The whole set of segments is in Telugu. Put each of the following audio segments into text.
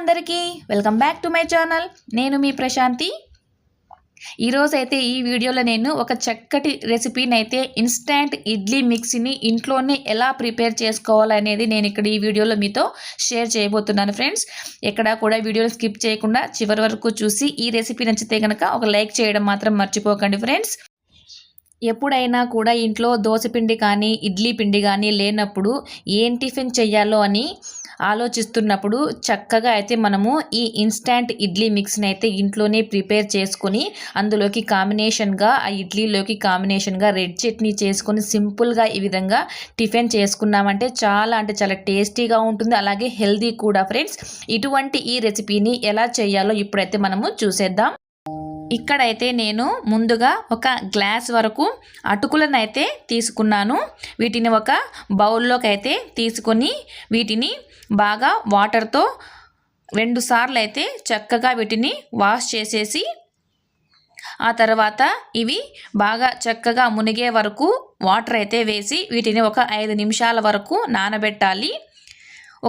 అందరికీ welcome back to my channel. నేను మీ ప్రశాంతి. ఈరోజు అయితే ఈ వీడియోలో నేను ఒక చక్కటి రెసిపీని అయితే ఇన్స్టంట్ ఇడ్లీ మిక్స్ని ఇంట్లోనే ఎలా ప్రిపేర్ చేసుకోవాలనేది నేను ఇక్కడ ఈ వీడియోలో మీతో షేర్ చేయబోతున్నాను ఫ్రెండ్స్. ఎక్కడా కూడా వీడియోని స్కిప్ చేయకుండా చివరి వరకు చూసి ఈ రెసిపీ నచ్చితే కనుక ఒక లైక్ చేయడం మాత్రం మర్చిపోకండి ఫ్రెండ్స్. ఎప్పుడైనా కూడా ఇంట్లో దోసపిండి కానీ ఇడ్లీ పిండి కానీ లేనప్పుడు ఏం టిఫిన్ చేయాలో అని ఆలోచిస్తున్నప్పుడు చక్కగా అయితే మనము ఈ ఇన్స్టంట్ ఇడ్లీ మిక్స్ని అయితే ఇంట్లోనే ప్రిపేర్ చేసుకొని అందులోకి కాంబినేషన్గా ఆ ఇడ్లీలోకి కాంబినేషన్గా రెడ్ చట్నీ చేసుకొని సింపుల్గా ఈ విధంగా టిఫిన్ చేసుకున్నామంటే చాలా టేస్టీగా ఉంటుంది, అలాగే హెల్దీ కూడా ఫ్రెండ్స్. ఇటువంటి ఈ రెసిపీని ఎలా చేయాలో ఇప్పుడైతే మనము చూసేద్దాం. ఇక్కడైతే నేను ముందుగా ఒక గ్లాస్ వరకు అటుకులను అయితే తీసుకున్నాను. వీటిని ఒక బౌల్లోకి అయితే తీసుకొని వీటిని బాగా వాటర్తో 2 సార్లు అయితే చక్కగా వీటిని వాష్ చేసేసి ఆ తర్వాత ఇవి బాగా చక్కగా మునిగే వరకు వాటర్ అయితే వేసి వీటిని ఒక 5 నిమిషాల వరకు నానబెట్టాలి.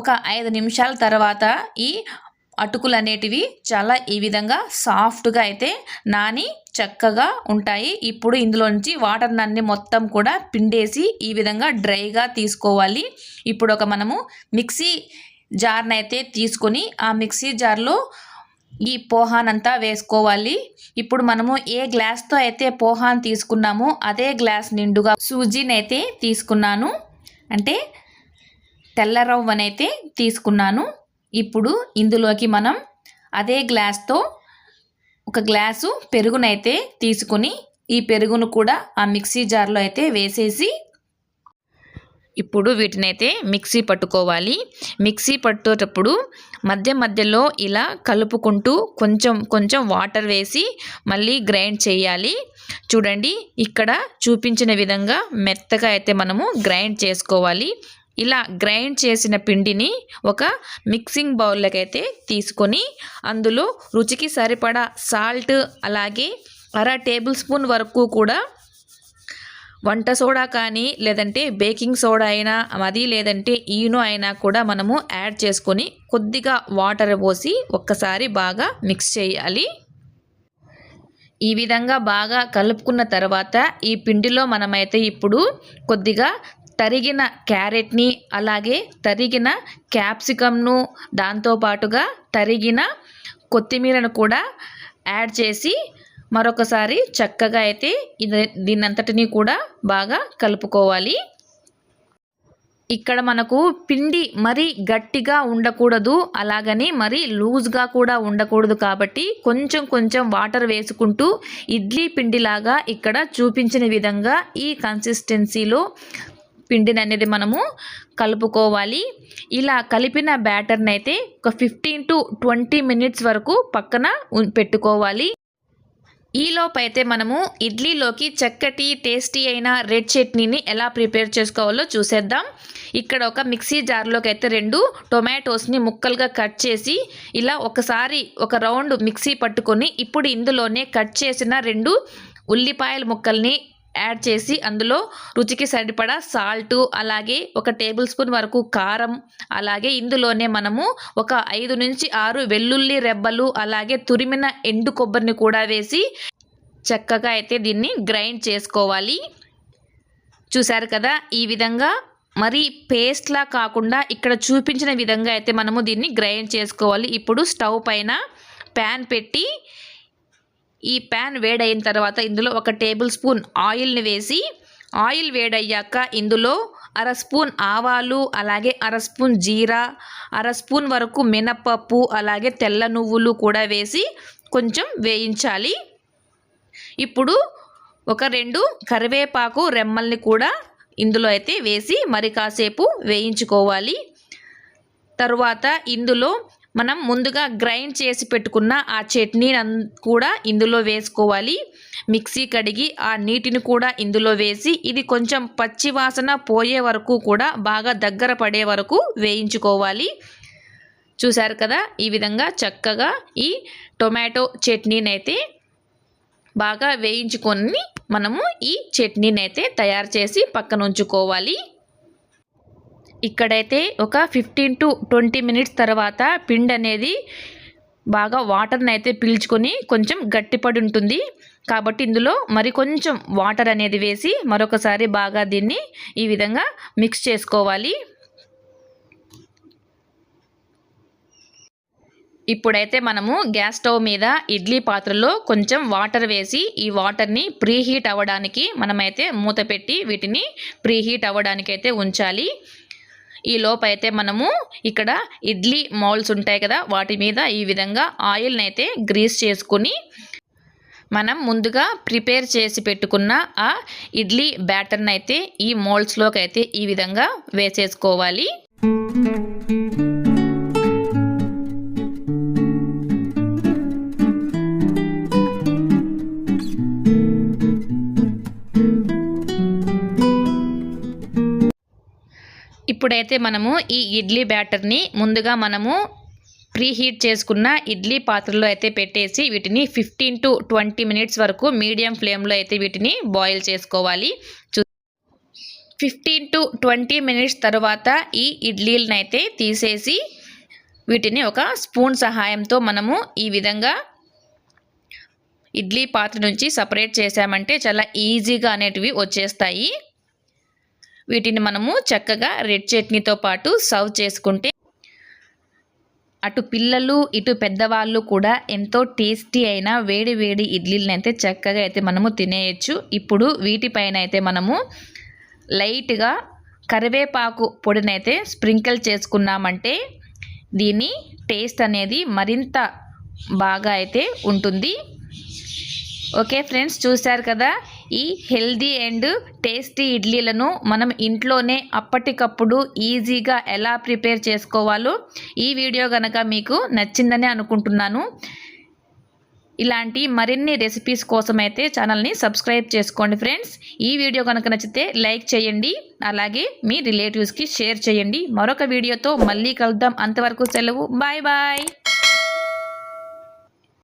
ఒక 5 నిమిషాల తర్వాత ఈ అటుకులు అనేటివి చాలా ఈ విధంగా సాఫ్ట్గా అయితే నాని చక్కగా ఉంటాయి. ఇప్పుడు ఇందులో నుంచి వాటర్ అన్ని మొత్తం కూడా పిండేసి ఈ విధంగా డ్రైగా తీసుకోవాలి. ఇప్పుడు మనము మిక్సీ జార్ని అయితే తీసుకొని ఆ మిక్సీ జార్లో ఈ పోహానంతా వేసుకోవాలి. ఇప్పుడు మనము ఏ గ్లాస్తో అయితే పోహాన్ తీసుకున్నామో అదే గ్లాస్ నిండుగా సూజీని అయితే తీసుకున్నాను, అంటే తెల్ల రవ్వనైతే తీసుకున్నాను. ఇప్పుడు ఇందులోకి మనం అదే గ్లాస్తో ఒక గ్లాసు పెరుగునైతే తీసుకొని ఈ పెరుగును కూడా ఆ మిక్సీ జార్లో అయితే వేసేసి ఇప్పుడు వీటినైతే మిక్సీ పట్టుకోవాలి. మిక్సీ పట్టేటప్పుడు మధ్యలో ఇలా కలుపుకుంటూ కొంచెం వాటర్ వేసి మళ్ళీ గ్రైండ్ చేయాలి. చూడండి, ఇక్కడ చూపించిన విధంగా మెత్తగా అయితే మనము గ్రైండ్ చేసుకోవాలి. ఇలా గ్రైండ్ చేసిన పిండిని ఒక మిక్సింగ్ బౌల్లోకి అయితే తీసుకొని అందులో రుచికి సరిపడా సాల్ట్, అలాగే 1/2 టేబుల్ స్పూన్ వరకు కూడా వంట సోడా కానీ లేదంటే బేకింగ్ సోడా అయినా అది లేదంటే ఈనో అయినా కూడా మనము యాడ్ చేసుకొని కొద్దిగా వాటర్ పోసి ఒక్కసారి బాగా మిక్స్ చేయాలి. ఈ విధంగా బాగా కలుపుకున్న తర్వాత ఈ పిండిలో మనమైతే ఇప్పుడు కొద్దిగా తరిగిన క్యారెట్ని, అలాగే తరిగిన క్యాప్సికమ్ను, దాంతోపాటుగా తరిగిన కొత్తిమీరను కూడా యాడ్ చేసి మరొకసారి చక్కగా అయితే దీనంతటిని కూడా బాగా కలుపుకోవాలి. ఇక్కడ మనకు పిండి మరీ గట్టిగా ఉండకూడదు, అలాగని మరీ లూజ్గా కూడా ఉండకూడదు. కాబట్టి కొంచెం వాటర్ వేసుకుంటూ ఇడ్లీ పిండిలాగా ఇక్కడ చూపించిన విధంగా ఈ కన్సిస్టెన్సీలో పిండిని అనేది మనము కలుపుకోవాలి. ఇలా కలిపిన బ్యాటర్ని అయితే ఒక 15 to 20 మినిట్స్ వరకు పక్కన పెట్టుకోవాలి. ఈలోపు అయితే మనము ఇడ్లీలోకి చక్కటి టేస్టీ అయిన రెడ్ చట్నీని ఎలా ప్రిపేర్ చేసుకోవాలో చూసేద్దాం. ఇక్కడ ఒక మిక్సీ జార్లోకి అయితే 2 టొమాటోస్ని ముక్కలుగా కట్ చేసి ఇలా ఒకసారి ఒక రౌండ్ మిక్సీ పట్టుకొని ఇప్పుడు ఇందులోనే కట్ చేసిన 2 ఉల్లిపాయల ముక్కల్ని యాడ్ చేసి అందులో రుచికి సరిపడా సాల్టు, అలాగే 1 టేబుల్ స్పూన్ వరకు కారం, అలాగే ఇందులోనే మనము ఒక 5 నుంచి 6 వెల్లుల్లి రెబ్బలు, అలాగే తురిమిన ఎండు కొబ్బరిని కూడా వేసి చక్కగా అయితే దీన్ని గ్రైండ్ చేసుకోవాలి. చూసారు కదా, ఈ విధంగా మరి పేస్ట్లా కాకుండా ఇక్కడ చూపించిన విధంగా అయితే మనము దీన్ని గ్రైండ్ చేసుకోవాలి. ఇప్పుడు స్టవ్ పైన ప్యాన్ పెట్టి ఈ ప్యాన్ వేడైన తర్వాత ఇందులో 1 టేబుల్ స్పూన్ ఆయిల్ని వేసి ఆయిల్ వేడయ్యాక ఇందులో 1/2 స్పూన్ ఆవాలు, అలాగే 1/2 స్పూన్ జీరా, 1/2 స్పూన్ వరకు మినపప్పు, అలాగే తెల్ల నువ్వులు కూడా వేసి కొంచెం వేయించాలి. ఇప్పుడు ఒక 2 కరివేపాకు రెమ్మల్ని కూడా ఇందులో అయితే వేసి మరి కాసేపు వేయించుకోవాలి. తరువాత ఇందులో మనం ముందుగా గ్రైండ్ చేసి పెట్టుకున్న ఆ చట్నీ కూడా ఇందులో వేసుకోవాలి. మిక్సీ కడిగి ఆ నీటిని కూడా ఇందులో వేసి ఇది కొంచెం పచ్చి వాసన పోయే వరకు కూడా బాగా దగ్గర పడే వరకు వేయించుకోవాలి. చూసారు కదా, ఈ విధంగా చక్కగా ఈ టొమాటో చట్నీని అయితే బాగా వేయించుకొని మనము ఈ చట్నీని అయితే తయారు చేసి పక్కన ఉంచుకోవాలి. ఇక్కడైతే ఒక 15 to 20 మినిట్స్ తర్వాత పిండి అనేది బాగా వాటర్ని అయితే పీల్చుకొని కొంచెం గట్టిపడి ఉంటుంది. కాబట్టి ఇందులో మరి కొంచెం వాటర్ అనేది వేసి మరొకసారి బాగా దీన్ని ఈ విధంగా మిక్స్ చేసుకోవాలి. ఇప్పుడైతే మనము గ్యాస్ స్టవ్ మీద ఇడ్లీ పాత్రలో కొంచెం వాటర్ వేసి ఈ వాటర్ని ప్రీహీట్ అవ్వడానికి మనమైతే మూత పెట్టి వీటిని ప్రీహీట్ అవ్వడానికి అయితే ఉంచాలి. ఈ లోపైతే మనము ఇక్కడ ఇడ్లీ మౌల్డ్స్ ఉంటాయి కదా, వాటి మీద ఈ విధంగా ఆయిల్ని అయితే గ్రీస్ చేసుకుని మనం ముందుగా ప్రిపేర్ చేసి పెట్టుకున్న ఆ ఇడ్లీ బ్యాటర్ని అయితే ఈ మౌల్డ్స్లోకి అయితే ఈ విధంగా వేసేసుకోవాలి. ఇప్పుడైతే మనము ఈ ఇడ్లీ బ్యాటర్ని ముందుగా మనము ప్రీహీట్ చేసుకున్న ఇడ్లీ పాత్రలో అయితే పెట్టేసి వీటిని 15 to 20 మినిట్స్ వరకు మీడియం ఫ్లేమ్లో అయితే వీటిని బాయిల్ చేసుకోవాలి. 15 to 20 మినిట్స్ తర్వాత ఈ ఇడ్లీలను అయితే తీసేసి వీటిని ఒక స్పూన్ సహాయంతో మనము ఈ విధంగా ఇడ్లీ పాత్ర నుంచి సపరేట్ చేసామంటే చాలా ఈజీగా అనేటివి వచ్చేస్తాయి. వీటిని మనము చక్కగా రెడ్ చట్నీతో పాటు సర్వ్ చేసుకుంటే అటు పిల్లలు ఇటు పెద్దవాళ్ళు కూడా ఎంతో టేస్టీ అయిన వేడి వేడి ఇడ్లీలను అయితే చక్కగా అయితే మనము తినేయచ్చు. ఇప్పుడు వీటిపైన అయితే మనము లైట్గా కరివేపాకు పొడినైతే స్ప్రింకిల్ చేసుకున్నామంటే దీని టేస్ట్ అనేది మరింత బాగా అయితే ఉంటుంది. ఓకే ఫ్రెండ్స్, చూశారు కదా ఈ హెల్దీ అండ్ టేస్టీ ఇడ్లీలను మనం ఇంట్లోనే అప్పటికప్పుడు ఈజీగా ఎలా ప్రిపేర్ చేసుకోవాలో ఈ వీడియో కనుక మీకు నచ్చిందని అనుకుంటున్నాను. ఇలాంటి మరిన్ని రెసిపీస్ కోసం అయితే ఛానల్ని సబ్స్క్రైబ్ చేసుకోండి ఫ్రెండ్స్. ఈ వీడియో కనుక నచ్చితే లైక్ చేయండి, అలాగే మీ రిలేటివ్స్కి షేర్ చేయండి. మరొక వీడియోతో మళ్ళీ కలుద్దాం. అంతవరకు సెలవు. Bye bye.